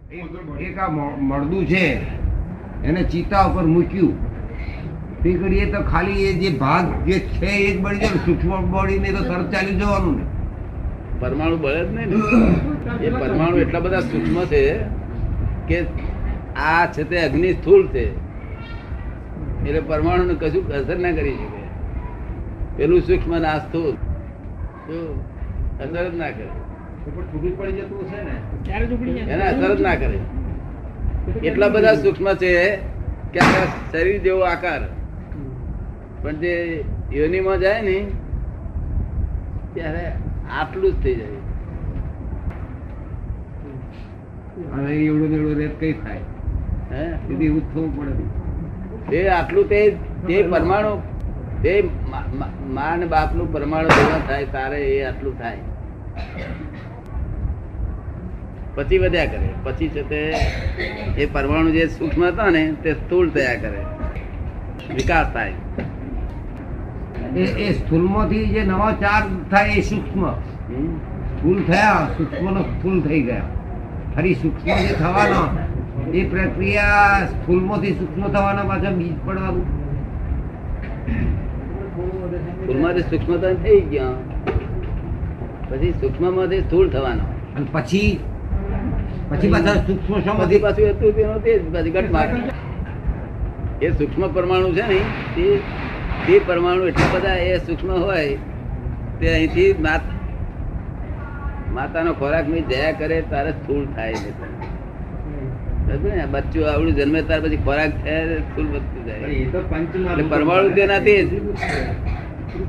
એક આ મળદું છે એને ચિતા ઉપર મૂક્યું તે કરીએ તો ખાલી એ જે ભાગ જે છે એ જ બળી જાય. સૂક્ષ્મ બળી ને તો તરત ચાલી જવાનું ને. પરમાણુ બળે જ નહીં ને. એ પરમાણુ એટલા બધા સૂક્ષ્મ છે કે આ છે તે અગ્નિ સ્થૂળ છે એટલે પરમાણુ ને કશું અસર ના કરી શકે. પેલું સૂક્ષ્મ ના સ્થૂળ અસર જ ના કરે. એને અસર જ ના કરે. એટલા બધા સૂક્ષ્મ છે કે આ શરીર જેવો આકાર, પણ જે યોનિમાં જાય ને ત્યારે આટલું જ થઈ જાય. અને એવડું એવડું રેત કઈ થાય હે એવું જ થવું પડે. તે આટલું તે પરમાણુ તે મા ને બાપ નું પરમાણુ ભેગા થાય તારે એ આટલું થાય, પછી વધ્યા કરે. પછી છે તે એ પરમાણુ જે સૂક્ષ્મ હતા ને તે સ્થૂળ થયા કરે, વિકાસ થાય. એ સ્થૂલમાંથી જે નવા ચાર થાય એ સૂક્ષ્મ સ્થૂલ થયા, સૂક્ષ્મ નો સ્થૂલ થઈ ગયા. ફરી સૂક્ષ્મ જે થવાનો એ પ્રક્રિયા સ્થૂલમાંથી સૂક્ષ્મ થવાના પાછા બીજ પડવાનું. સ્થૂળમાંથી સૂક્ષ્મતા થઈ ગયા, પછી સૂક્ષ્મ માંથી સ્થૂળ થવાનો, અને પછી પાછા સૂક્ષ્મ પછી પાછું હતું તેનું તે જ પછી ઘટમાં. એ સૂક્ષ્મ પરમાણુ છે ને તે પરમાણુ એટલા બધા એ સૂક્ષ્મ હોય તે અહીંથી માતાનો ખોરાક ની જયા કરે તારે સ્થૂળ થાય છે. બચ્ચું આવડું જન્મે ત્યાર પછી ખોરાક થાય સ્થૂળ વધતું જાય. એટલે પરમાણુ તેના તે જ,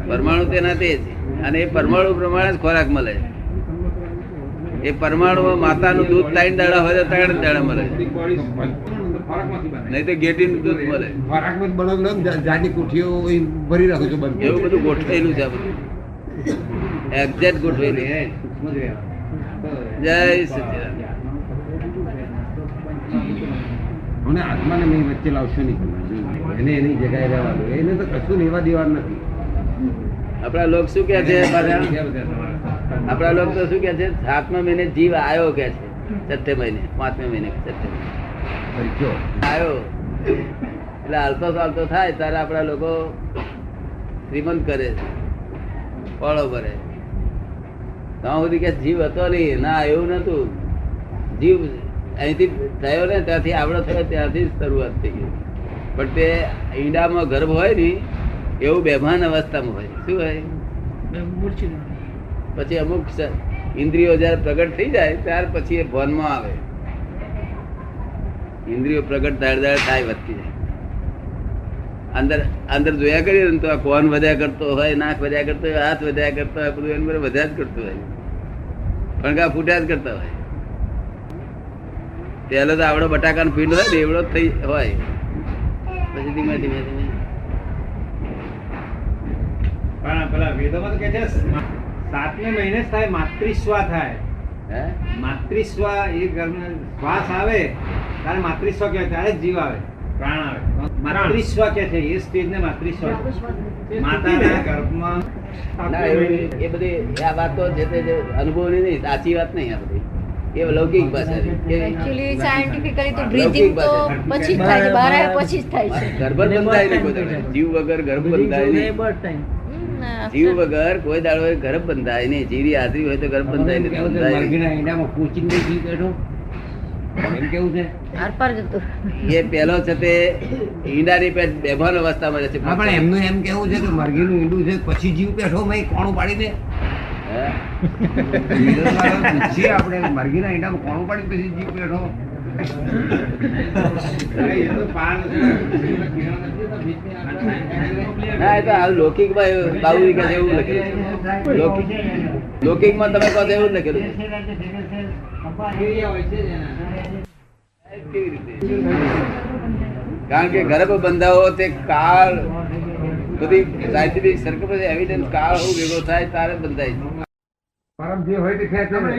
પરમાણુ તેના તે જ, અને એ પરમાણુ પ્રમાણે જ ખોરાક મળે. એ પરમાણુ માતાનું દૂધ 3 દાડા હોય તો 3 દાડા મળે, નહીં તો ગેટીનું દૂધ મળે. જાડી કોઠીઓ ભરી રાખો છો બધું, એવું બધું ગોઠવેલું છે. આ બધું એક્ઝેક્ટ ગોઠવેલું. જય સચિદાનંદ. અને આત્માને મેં વચ્ચે લાવશો નહીં, એને એની જગ્યાએ રહેવા દો. એને તો કશું લેવા દેવા નથી. આપડા લોક શું કે છે, આપડા લોક તો શું કે છે, 7મા મહિને જીવ આવ્યો કે છે, 6 મહિને 5મા મહિને 6 આવ્યો એટલે હાલતો ચાલતો થાય ત્યારે આપડા લોકો શ્રીમંત કરે છે, ફળો ભરે. ત્યાં સુધી કે જીવ હતો નહીં, ના એવું નતું. જીવ અહીંથી થયો ને ત્યાંથી આવડો થયો ત્યાંથી જ શરૂઆત થઈ ગઈ. પણ તે ઈંડામાં ગર્ભ હોય ને એવું બેભાન અવસ્થામાં હોય. શું હોય? પછી અમુક ઇન્દ્રિયો જયારે પ્રગટ થઈ જાય ત્યાર પછી એ ભાનમાં આવે. ઇન્દ્રિયો પ્રગટ દાડ થાય, વધતી જાય. અંદર જોયા કરીએ ને તો આ કોન વધ્યા કરતો હોય, નાક વધ્યા કરતો હોય, હાથ વધ્યા કરતો હોય, બધું એનું બધું વધ્યા જ કરતું હોય, ફણકા ફૂટ્યા જ કરતા હોય. પહેલો તો આવડો બટાકાનો પીંડ હોય ને એવડો થઈ હોય, પછી ધીમે ધીમે ધીમે. પણ પેલા વેદોમાં તો કે છે 7મા મહિને જ થાય માતૃસ્વા થાય. હે માતૃસ્વ એ ગર્ભ શ્વાસ આવે ત્યારે માતૃસ્વ કહેવાય, ત્યારે જ જીવ આવે, પ્રાણ આવે. માતૃસ્વ કે છે એ સ્ટેજ ને માતૃસ્વ, માતાના ગર્ભમાં. ના એ બધી આ વાત તો છે તે અનુભવની નહીં, સાચી વાત નહીં. આ બધી એ લૌકિક ભાષા છે. એક્ચ્યુઅલી સાયન્ટિફિકલી તો બ્રીથિંગ તો પછી જ થાય છે, બહાર આવ્યા પછી જ થાય છે. ગર્ભ બંધાય નહીં કોઈ દાડો. જીવ વગર ગર્ભ બંધાય નહીં. જીવ વગર કોઈ દાડો ગર્ભ બંધાય નહીં. જીવી હાજરી હોય તો ગર્ભ બંધાય નહીં. મરઘીના ઈંડામાં કોચિંગ જીવ બેઠો એમ કેવું છે. આરપાર જતું. એ પેલો છે તે ઈંડાની પેટ બેભાન અવસ્થામાં રહે છે. હા, પણ એમનું એમ કેવું છે કે મરઘીનું ઈંડું છે પછી જીવ બેઠો મેં કોણું પાડી દે. આપણે મરઘીના ઈંડામાં કોણું પાડી પછી જીવ બેઠો. ના એ તો આ લૌકિક માં બાબુ કે એવું લખેલું. લૌકિક માં તમે કહો એવું લખેલું. કારણ કે ગર્ભ બંધાવો તે કાળ બધી સાયન્ટિફિક સર્કલ એવિડન્સ કાળ હું ભેગો થાય તારે બંધાય છે. પરમ જે હોય તે ખેંચે ને.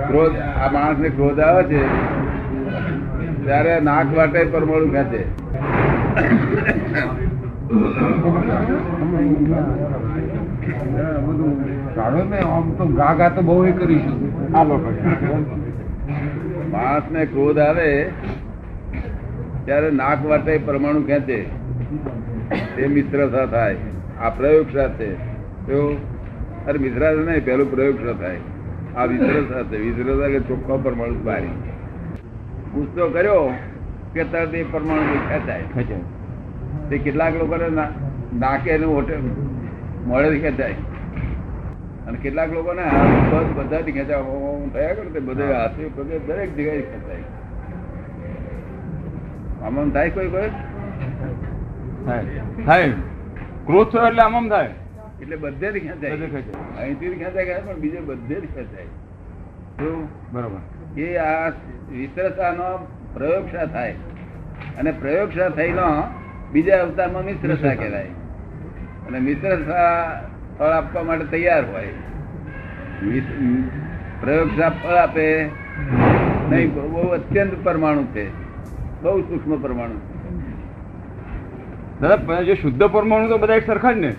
ક્રોધ આ માણસ ને ક્રોધ આવે છે ત્યારે નાક વાટે પરમાણુ ખેંચે. બધું કાઢો ને આમ તો ગા તો બહુ એ કરીશું. માણસને ક્રોધ આવે ત્યારે નાક વાટે પરમાણુ ખેંચે, તે મિત્રતા થાય. આ પ્રયોગશા છે. તો અરે મિત્રતા નહીં, પેલું પ્રયોગશા થાય. આ વિસ્તરતા છે. વિસ્તરતા એટલે ચોખ્ખો પરમાણુ બારી ગુસ્સો કર્યો કે તરત એ પરમાણુ ખેંચાય. તે કેટલાક લોકોને નાકે મોડે ખેંચાય અને કેટલાક લોકોને બધાથી ખેંચાય થયા કરે બધે હાથે પગે દરેક જગ્યાએ ખેંચાય. આમ થાય કોઈ થાય ક્રોધ થયો એટલે આમ થાય એટલે બધેથી ખેંચાય. અહીંથી ખેંચાય પણ બીજે બધે જ ખેંચાય. બરોબર. એ આ વિસ્તરતાનો પ્રયોગશા થાય અને પ્રયોગશા થઈને બીજા અવતારમાં મિત્રતા કહેવાય. અને મિત્રતા ફળ આપવા માટે તૈયાર હોય. પ્રયોગશા ફળ આપે નહીં. બહુ અત્યંત પરમાણુ છે, બહુ સૂક્ષ્મ પરમાણુ છે. દાદા જે શુદ્ધ પરમાણુ તો બધા એક સરખા જ ને?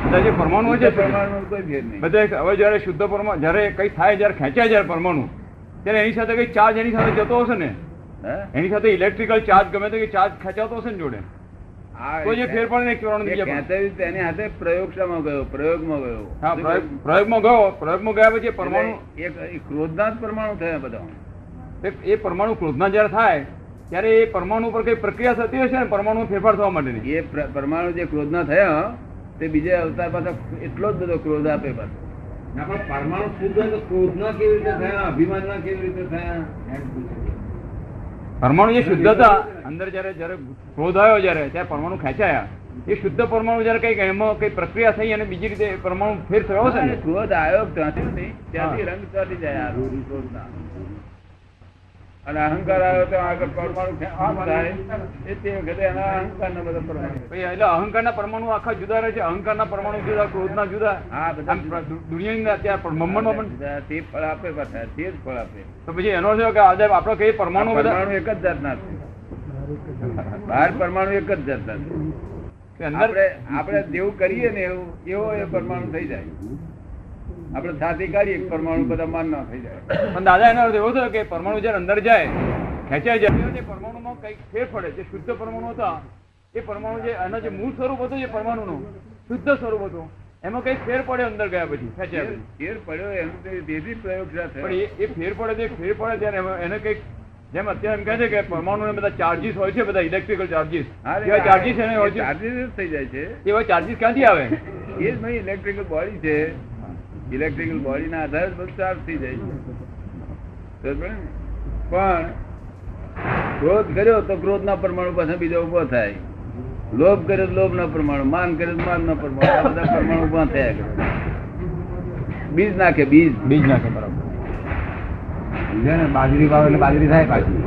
બધા જે પરમાણુ હોય છે પરમાણુ કોઈ ભેદ નહીં. બધા હવે જયારે શુદ્ધ પરમાણુ જયારે કઈ થાય, જયારે ખેંચાય જયારે પરમાણુ, ત્યારે એની સાથે કઈ ચાર્જ એની સાથે જતો હશે ને? એની સાથે ઇલેક્ટ્રિકલ ચાર્જ ગમે તો ચાર્જ ખેંચાતો હશે ને જોડે? તો જે ફેર પડે ને એની હાથે પ્રયોગશામાં ગયો, પ્રયોગમાં ગયો. હા, પ્રયોગમાં ગયો. પ્રયોગમાં ગયા પછી પરમાણુ એક ક્રોધના જ પરમાણુ થયા બધા. એ પરમાણુ ક્રોધના જયારે થાય ત્યારે એ પરમાણુ પર કઈ પ્રક્રિયા થતી હશે ને પરમાણુ ફેરફાર થવા માટેની? એ પરમાણુ જે ક્રોધના થયા તે બીજા અવતાર પાછા એટલો જ બધો ક્રોધ આપે પાછો. ના પણ પરમાણુ શુદ્ધ હોય તો ક્રોધના કેવી રીતે થયા, અભિમાનના કેવી રીતે થયા? પરમાણુ જે શુદ્ધ હતા અંદર જયારે ક્રોધ આવ્યો ત્યારે પરમાણુ ખેંચાયા, એ શુદ્ધ પરમાણુ જયારે કઈક એમાં કઈ પ્રક્રિયા થઈ અને બીજી રીતે પરમાણુ ફેર થયો હશે ને? ક્રોધ આવ્યો ત્યાંથી નથી, ત્યાંથી રંગ ત્યાંથી જાય આ ક્રોધના. અને અહંકાર આવ્યો તો આગળ પરમાણુ આમ થાય એ તે વખતે એના અહંકારના બધા પરમાણુ. એટલે અહંકારના પરમાણુ આખા જુદા રહે છે. અહંકારના પરમાણુ જુદા, ક્રોધના જુદા. હા, બધા દુનિયાની અત્યારે બ્રહ્માંડમાં પણ તે ફળ આપે પાછા, તે જ ફળ આપે. તો પછી એનો છે કે આજે આપડે કઈ પરમાણુ પરમાણુ એક જ જાતના છે. બહાર પરમાણુ એક જ જાતના છે. આપણે જેવું કરીએ ને એવો એ પરમાણુ થઈ જાય. આપણે છાતી કાઢીએ પરમાણુ બધા માન ના થઈ જાય. પણ દાદા એનો અર્થ એવો થયો કે પરમાણુ જયારે અંદર જાય, ખેંચાઈ જાય, પરમાણુમાં કઈક ફેર પડે. જે શુદ્ધ પરમાણુ હતા એ પરમાણુ જે એનો જે મૂળ સ્વરૂપ હતું, જે પરમાણુનું શુદ્ધ સ્વરૂપ હતું, એમાં કઈક ફેર પડે અંદર ગયા પછી ખેંચાય. ફેર પડ્યો એનું તેથી પ્રયોગશા થયો. પણ એ ફેર પડે ત્યારે એને કઈક જેમ અત્યારે એમ કહે છે કે પરમાણુ બધા ચાર્જીસ હોય છે, બધા ઇલેક્ટ્રિકલ ચાર્જીસ, ચાર્જીસ એને હોય છે, ચાર્જીસ થઈ જાય છે. એવા ચાર્જીસ ક્યાંથી આવે? એ જ ભાઈ ઇલેક્ટ્રિકલ બોડી છે. ઇલેક્ટ્રિકલ બોડી ના આધારે બધું ચાર્જ થઈ જાય છે. પણ ક્રોધ કર્યો તો ક્રોધ ના પરમાણુ પાછા બીજા ઉભો થાય. લોભ કર્યો તો લોભ ના પરમાણુ, માન કર્યો તો માન ના પરમાણુ, આ બધા પરમાણુ ઉભા થયા કરે. બીજ નાખે, બીજ નાખે. બરાબર. બાજરી વાવે એટલે બાજરી થાય પાછી.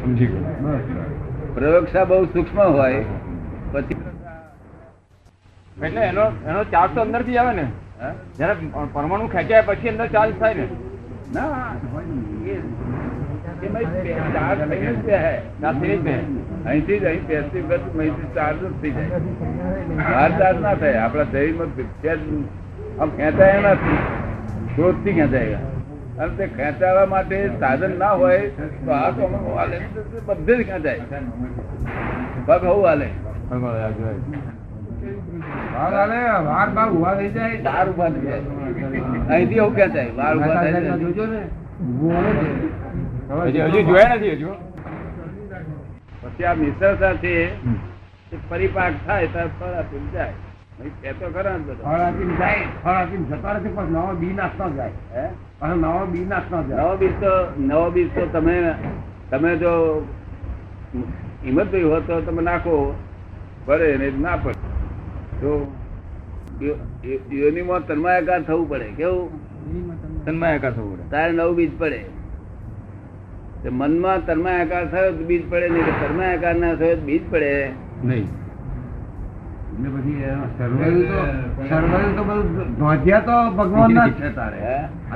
સમજી ગયો. પ્રયોગશા બહુ સૂક્ષ્મ હોય પછી એટલે એનો ચાર્જ તો અંદર થી આવે ને? જયારે પરમાણુ ખેંચાય પછી અંદર ચાર્જ થાય ને? ના, અહીંથી જ અહીં પેસિવ ચાર્જ જ થઈ જાય. બહાર ચાર્જ ના થાય. આપણા શરીરમાં આમ ખેંચાય નથી, ક્રોધ થી ખેંચાય. અને તે ખેંચાવા માટે સાધન ના હોય તો હાથ હાલે, બધે જ ખેંચાય. પગ હોવું હાલે, અહીંથી એવું ખેંચાય, વાર ઉભા થાય. જોજો ને હજી જોયા નથી હજુ. પછી આ મિશ્રતા છે પરિપાક થાય ત્યારે ફળ આપીને જાય. તો ખરા ને બધો ફળ આપીને જાય, ફળ આપીને જતા નથી, પણ નવો બી નાખતો જાય. નવો બી નાખતો જાય. નવો બીજ તો તમે જો હિંમત ભાઈ હો તો તમે નાખો, પડે ને ના પડે તો યોનિમાં તન્માયાકાર થવું પડે. કેવું તન્માયાકાર થવું પડે તારે નવું બીજ પડે. મનમાં તન્માયાકાર થયો તો બીજ પડે નહીં, તન્માયાકાર ના થયો તો બીજ પડે નહીં. એટલે પછી સર્વર તો બધું ધોધિયા તો ભગવાન ના જ છે તારે.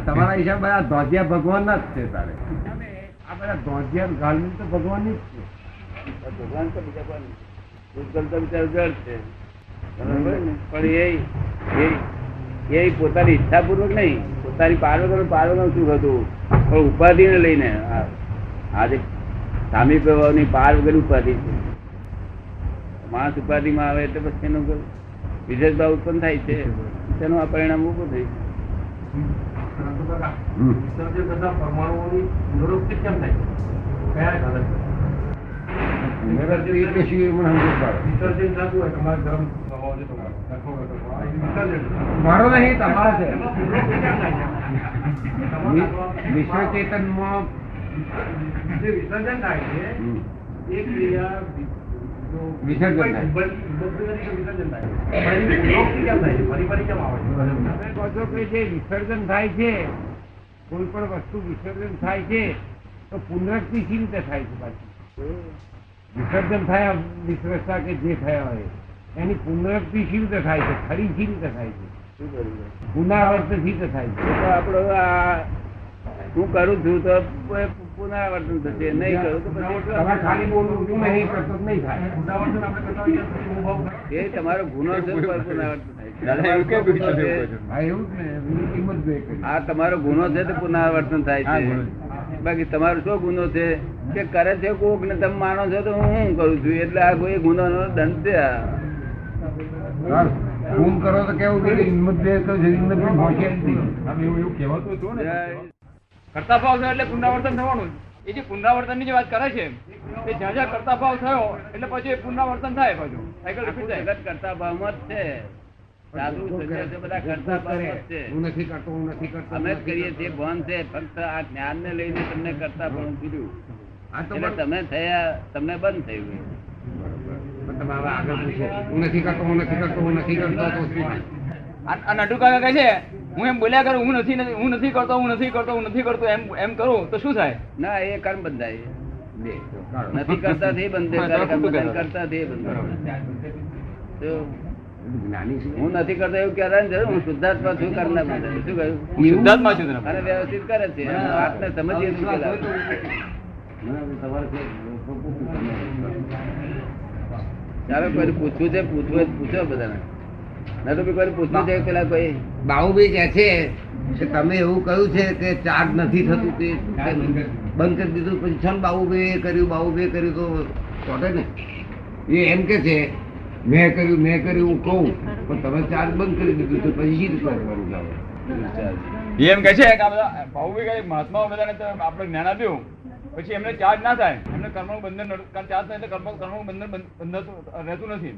તમારા હિસાબ બધા ધોધિયા ભગવાન ના જ છે તારે. આ બધા ધોધિયા ગાળવી તો ભગવાન ની જ છે. ભગવાન તો બીજા કોઈ ભૂતગલ તો બિચારો જડ છે બરાબર ને? પણ એ પોતાની ઈચ્છાપૂર્વક નહીં, પોતાની પારવગરનું સુખ હતું, પણ ઉપાધિને લઈને આજે સામી પ્રભાવની પાર વગર ઉપાધિ છે. માણસ ઉપાધિમાં આવે એટલે પછી એનો વિશેષ ભાવ ઉત્પન્ન થાય છે, તેનું આ પરિણામ ઉભું થઈ મારો નહીં, તમારો છે. વિશ્વ ચેતનમાં જે વિસર્જન થાય છે એ ક્રિયા વિસર્જન થાય. વિસર્જન થાય ફરી ફરી કેમ આવે તમે કહો છો કે જે વિસર્જન થાય છે, કોઈ પણ વસ્તુ વિસર્જન થાય છે તો પુનરાવૃત્તિ શી રીતે થાય છે? પાછી વિસર્જન થયા વિશ્વસતા કે જે થયા હોય એની પુનરાવૃત્તિ શી રીતે થાય છે? ફરી શી રીતે થાય છે? શું કરવું? પુનરાવર્તન શી રીતે થાય છે? તો આપણો હું કરું છું તો પુનરાવર્તન થશે, નહીં કરું તો તમે ખાલી બોલવું હું નહીં કરતો તો નહીં થાય. એ તમારો ગુનો છે, પુનરાવર્તન થાય હા, એવું જ ને, એની કિંમત બે કરી. આ તમારો ગુનો છે તો પુનરાવર્તન થાય છે. બાકી તમારો શું ગુનો છે કે કરે છે કોક ને તમે માનો છો તો હું કરું છું, એટલે આ કોઈ ગુનો નો દંડ છે. ફોન કરો તો કેવું કે હિંમત દે તો હિંમત પણ પહોંચે જ નહીં. એવું કહેવાતું હતું ને કરતા ભાવ થયો એટલે પુનરાવર્તન થવાનું. એ જે પુનરાવર્તન ની જે વાત કરે છે તે જ્યાં જ્યાં કરતા ભાવ થયો એટલે પછી એ પુનરાવર્તન થાય, પાછું સાયકલ રિપીટ થાય. જગત કરતા ભાવમાં જ છે, સાધુ સંન્યાસી બધા કરતા ભાવમાં જ છે. હું નથી કરતો, હું નથી કરતો. અમે જ કરીએ છીએ, ભાન છે. ફક્ત આ જ્ઞાન ને લઈને તમને કરતા ભાવ કીધું આ તો એટલે તમે થયા, તમને બંધ થયું. બરોબર. તમે હવે આગળ પૂછો. હું નથી કરતો, હું નથી કરતો, હું નથી કરતો તો શું થાય? આ નટુ કાકા કહે છે હું એમ બોલ્યા કરું, હું નથી કરતો, હું નથી કરતો, હું નથી કરતો, એમ કરું તો શું થાય? ના, એ કર્મ બંધાય. નથી કરતા થી બંધ કરતા થી બંધ. જ્ઞાની છે. હું નથી કરતો એવું કહેવાની જરૂર, હું શુદ્ધાત્મા છું કરનાર બંધાય. શું કહ્યું? શુદ્ધાત્મા છું તમે. અને વ્યવસ્થિત કરે છે, આત્મને સમજીએ છીએ પેલા. તમારે છે. ચાલો કોઈ પૂછવું છે, પૂછો બધાને. ના તો કોઈ પૂછવું છે પેલા કોઈ બાહુબી કહે છે કે તમે એવું કહ્યું છે કે ચાર્જ નથી થતું તે બંધ કરી દીધું, પછી છન બાહુબી કર્યું તો ચોટે ને. એ એમ કે છે મેં કર્યું હું કહું, પણ તમે ચાર્જ બંધ કરી દીધું તો પછી શી રીતે કરવાનું ચાલો? એ એમ કે છે કે આ બધા ભાવભાઈ કઈ મહાત્માઓ બધાને તો આપણે જ્ઞાન આપ્યું પછી એમને ચાર્જ ના થાય, એમને કર્મનું બંધન, કારણ ચાર્જ થાય તો કર્મનું બંધન રહેતું નથી.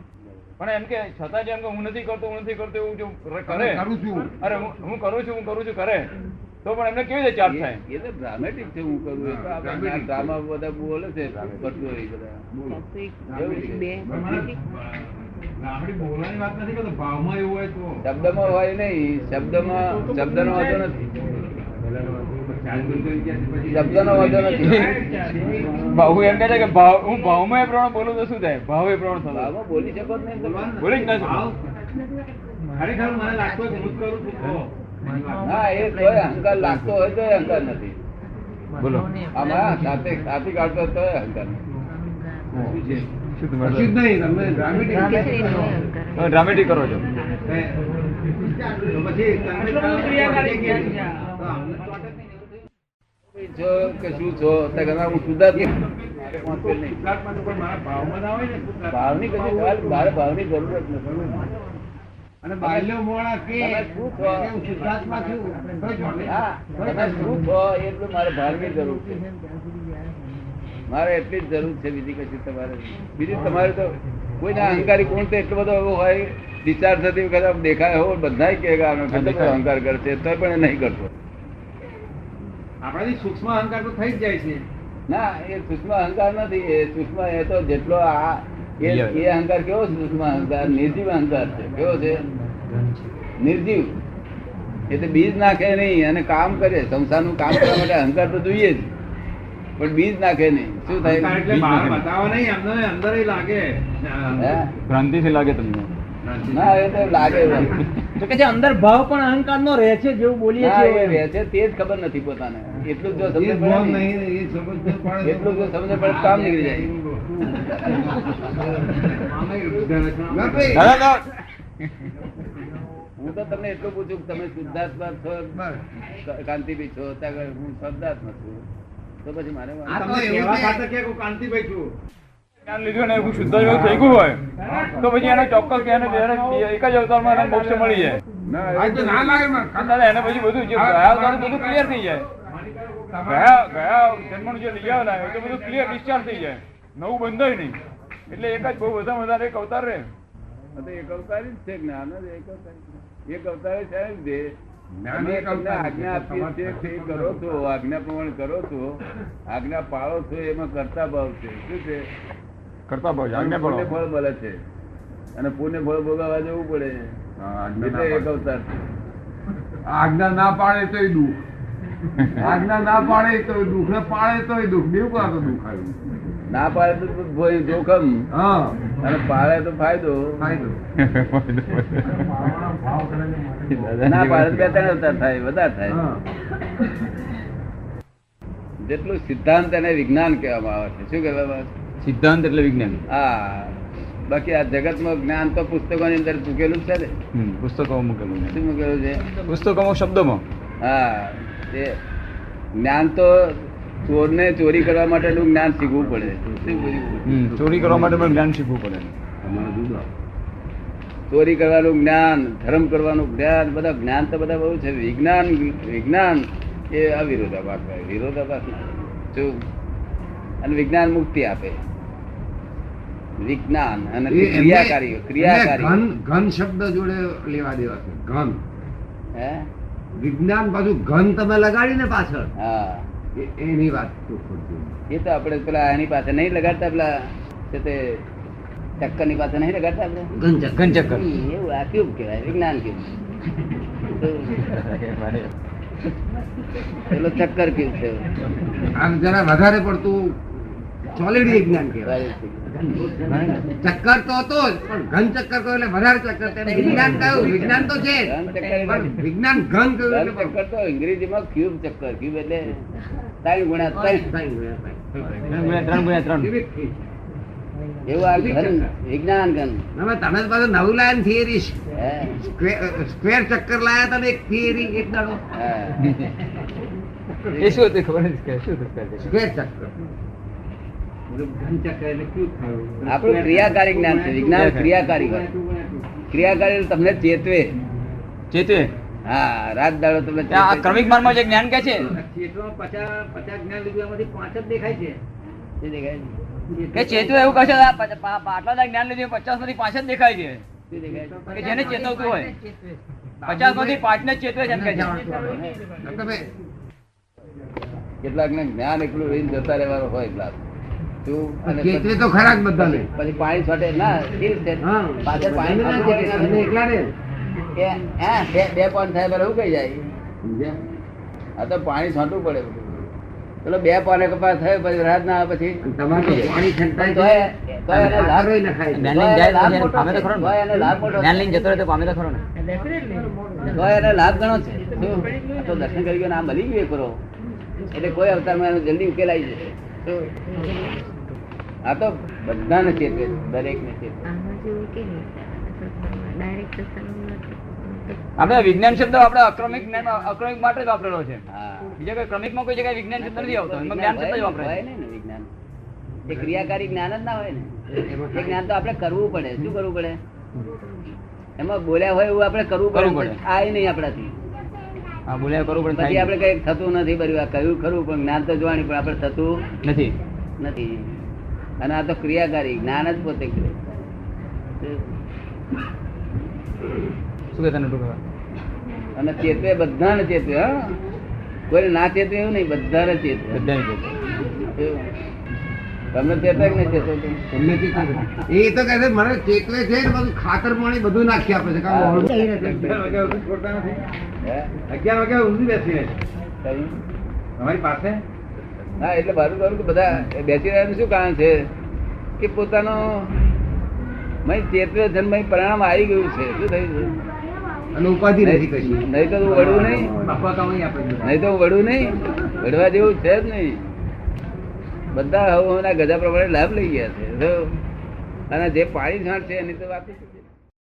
પણ એમ કે છતાં જેમ કે હું નથી કરતો એવું જો કરે, કરું છું. અરે હું કરું છું કરે તો પણ એમને કેવી રીતે ચાર્જ થાય? એ તો ડ્રામેટિક છે. હું કરું એ તો આપણે ડ્રામા બધા બોલે છે, ભટકો એ બધા એવું છે. આપણી બોલવાની વાત નથી કરતો, ભાવમાં એવું હોય તો શબ્દમાં હોય નહીં, શબ્દનો વાંધો નથી, શબ્દનો વાંધો નથી. ભાવ એમ કહે છે કે હું ભાવમાં એ પ્રમાણે બોલું તો શું થાય? ભાવ એ પ્રમાણે થતું ભાવમાં બોલી શકો જ નહીં તમે. બોલી જ ના શકો. ખરેખર મને લાગતો હોય કે હું જ કરું છું તો. હા, એ કોઈ અહંકાર લાગતો હોય તો અહંકાર નથી. બોલો. આમાં સાથે કાઢતો તો અહંકાર નથી. કશું જ નહીં, તમે ડ્રામેટિક કરો છો. તો પછી છો કે શું છો તે ઘણા હું શુદ્ધાત્મા ભાવની કદી મારે ભાવની જરૂરત નથી. અને બાલ્યો મોણા કે તમે શું છો? હું શુદ્ધાત્મા છું તો ચોટે. હા, તમે શું છો એટલું મારે ભાવની જરૂર છે. મારે એટલી જ જરૂર છે, બીજી કશું તમારે બીજું તમારે તો કોઈના અહંકારી કોણ તો એટલો બધો એવો હોય ડિસ્ચાર્જ થતી વખતે દેખાય હો બધા કે અહંકાર કરશે તો પણ એ નહીં કરતો. આપણાથી સૂક્ષ્મ અહંકાર તો થઈ જ જાય છે. ના, એ સૂક્ષ્મ અહંકાર નથી. એ સૂક્ષ્મ એ તો જેટલો એ અહંકાર કેવો સૂક્ષ્મ અહંકાર? નિર્જીવ અહંકાર છે. કેવો છે? નિર્જીવ. એટલે બીજ નાખે નહીં અને કામ કરે. સંસારનું કામ કરવા માટે અહંકાર તો જોઈએ જ, પણ બીજ નાખે નહીં. શું થાય? એટલે બહાર બતાવો નહીં, એમને અંદર લાગે. ભ્રાંતિથી લાગે તમને? ના, એ તો લાગે તો કે જે અંદર ભાવ પણ અહંકાર નો રહે છે જેવું બોલીએ ના, એ છીએ રહે છે તે જ ખબર નથી પોતાને. એટલું જ જો એ સમજ ભાન પડે ને, નહીં, એ સમજ ન પડે. એટલું જો સમજ પડે કામ નીકળી જાય. દાદા હું તો તમને એટલું પૂછું કે તમે શુદ્ધાત્મા છો કાંતિભાઈ છો ત્યાં હું શુદ્ધાત્મા છું તો પછી મારે આ તમને કહેવા ખાતર કે હું કાંતિભાઈ છું. જ્ઞાન લીધું ને એવું શુદ્ધ જેવું થઈ ગયું હોય તો પછી એને ચોક્કસ કે એને એક જ અવતારમાં એને મોક્ષ મળી જાય. દાદા એને પછી બધું જે ગયા અવતારનું બધું ક્લિયર થઈ જાય. ગયા જન્મનું જે લઈ આવેલા એ તો બધું ક્લિયર ડિસ્ચાર્જ થઈ જાય, નવું બંધાય નહીં. એટલે એક જ બહુ વધારે વધારે એક અવતાર રહે. એક અવતારી જ છે જ્ઞાન જ એક અવતારી. એક અવતારે છે જ દે. અમે તમને આજ્ઞા આપીએ છીએ તે કરો છો, આજ્ઞા પ્રમાણે કરો છો, આજ્ઞા પાળો છો, એમાં કરતા ભાવ છે. શું છે? કરતા ભાવ આજ્ઞા પુણ્ય ફળ મળે છે અને પુણ્ય ફળ ભોગવવા જવું પડે. એટલે એક અવતાર છે. આજ્ઞા ના પાડે તોય દુઃખ, આજ્ઞા ના પાડે તો દુઃખ, ને પાડે તોય દુઃખ. બેવ કા તો દુઃખ આવ્યું. ના પાડે તો જોખમ હા, અને પાડે તો ફાયદો. ફાયદો. ના પાડે બે ત્રણ અવતાર થાય, વધારે થાય. હા. જેટલું સિદ્ધાંત એને વિજ્ઞાન કહેવામાં આવે છે. શું કહેવામાં આવે છે? સિદ્ધાંત એટલે વિજ્ઞાન. હા, બાકી આ જગતમાં જ્ઞાન તો પુસ્તકોની અંદર મૂકેલું છે ને. પુસ્તકોમાં મૂકેલું છે. શું મૂકેલું છે? પુસ્તકોમાં શબ્દોમાં. હા, એ જ્ઞાન તો ચોરને ચોરી કરવા માટેનું જ્ઞાન શીખવું પડે. શું શીખવું? ચોરી કરવા માટે પણ જ્ઞાન શીખવું પડે. ચોરી કરવાનું જ્ઞાન, ધર્મ કરવાનું જ્ઞાન, બધા જ્ઞાન તો બધા બહુ છે. વિજ્ઞાન એ અવિરોધાભાસ હોય, વિરોધાભાસ ના. શું? અને વિજ્ઞાન મુક્તિ આપે. વિજ્ઞાન અને ક્રિયાકારી ઘન શબ્દ જોડે લેવા દેવા છે. ઘન હે વિજ્ઞાન પાછું ઘન તમે લગાડીને પાછળ હા, એની વાત ખોટી. એ તો આપણે પેલા એની પાસે નહીં લગાડતા, પેલા છે તે ચક્કર ની પાસે નહીં લગાડતા આપણે ઘન ચક્કર. એવું આ ક્યુબ કહેવાય, વિજ્ઞાન ક્યુબ. પેલો ચક્કર ક્યુબ છે. આમ જરા વધારે પડતું સોલિડ વિજ્ઞાન કહેવાય. ચક્કર તો હતો જ, પણ ઘન ચક્કર કહ્યું એટલે વધારે ચક્કર. તેને વિજ્ઞાન કહ્યું, વિજ્ઞાન તો છે જ, પણ વિજ્ઞાન ઘન કહ્યું ઘન એટલે ચક્કર તો અંગ્રેજીમાં ક્યુબ ચક્કર. ક્યુબ એટલે 3 × 3. એવું આ ઘન વિજ્ઞાન ઘન. હવે તમે તો પાછું નવું લાયન થિયરી હે સ્ક્વેર ચક્કર લાયા હતા ને એક થિયરી એક દાડો હા. એ શું હતું ખબર નથી. શું હતું? સ્ક્વેર ચક્કર. આપણું ક્રિયાકારી જ્ઞાન છે. વિજ્ઞાન ક્રિયાકારી હોય. ક્રિયાકારી એટલે તમને ચેતવે. ચેતવે. હા, રાત દાડો તમને આ ક્રમિક માર્ગમાં જે જ્ઞાન કે છે ક્ષેત્રમાં 50 જ્ઞાન લીધું, એમાંથી 5 જ દેખાય છે. શું દેખાય? કે ચેતવે એવું કહે છે આટલા જ્ઞાન લીધું 50 માંથી 5 જ દેખાય છે. શું દેખાય? કે જેને ચેતવતું હોય 50 માંથી 5 ને ચેતવે છે એમ કે છે. તમે કેટલાક ને જ્ઞાન એકલું રહીને જતા રહેવાનું હોય ગ્લાસ. શું? અને ચેતવે તો ખરા જ બધાને. પછી પાણી છોટે ના હા. પાછળ પાણી તમને છોટે એકલા ને કે બે પોઈન્ટ થાય પેલા શું કહી જાય? આ તો પાણી છાંટવું પડે બધું. પેલો 2 પાને કપાસ થાય પછી રાત ના આવે પછી તમારે તો પાણી છંટાય તો છે. તો એને લાભ આરોય નખાય છે. જ્ઞાન લઈને જાય તો મોટો પામે તો છે. ખરો ને. તો એને લાભ મોટો જ્ઞાન લઈને જતો રહે તો પામે તો ખરો ને. તો એને લાભ ઘણો છે. શું? આ તો દર્શન કરી ગયો ને આ મળી ગયું કરો એટલે કોઈ અવતારમાં એનો જલ્દી ઉકેલાઈ જશે. શું? આ તો બધાને ચેતવે, દરેક ને ચેતવે. આપણે વિજ્ઞાન શબ્દ આપણે અક્રમિક જ્ઞાન અક્રમિક માટે જ વાપરેલો છે. હા, બીજા કોઈ ક્રમિકમાં કોઈ જગ્યાએ વિજ્ઞાન શબ્દ નથી આવતો. એમાં જ્ઞાન શબ્દ જ વાપરે હોય છે. નહીં ને વિજ્ઞાન. એ ક્રિયાકારી જ્ઞાન જ ના હોય ને. એ જ્ઞાન તો આપણે કરવું પડે. શું કરવું પડે? એમાં બોલ્યા હોય એવું આપણે કરવું કરવું પડે. પડે. આ નહીં આપણાથી. હા, બોલ્યા કરવું પણ પછી થાય આપણે કઈ થતું નથી. બરાબર, આ કહ્યું ખરું પણ જ્ઞાન તો જોવાની, પણ આપણે થતું નથી. નથી. અને આ તો ક્રિયાકારી જ્ઞાન જ પોતે કરે. શું કહેતા નતું ખબર? અને ચેતવે બધાને ચેતવે. હા, કોઈ ના ચેતવે એવું નહીં, બધાને ચેતવે. બધાને ચેતવે. તમને ચેતવે કે નહીં ચેતવે? તમને ચેતવે. એ તો કહે છે મને ચેતવે છે ને બધું ખાતર પાણી બધું નાખી આપે છે. કારણ કે 11 વાગ્યા સુધી છોડતા નથી. હે? 11 વાગ્યા સુધી બેસી રહે છે કઈ? અમારી પાસે. હા, એટલે મારું કહું કે બધા બેસી રહ્યાનું શું કારણ છે કે પોતાનો ચેતવે છે, પરિણામ આવી ગયું છે. શું થયું છે? અને ઉપાધિ નથી કશી. નહીં તો હું વડું નહીં, બાપા કામ આપે છે. નહીં તો હું વડું નહીં, વડવા જેવું છે જ નહીં. બધા હવના ગધા પ્રમાણે લાભ લઈ ગયા છે જો. અને જે પાણી છાંટશે એની તો વાત જ છે.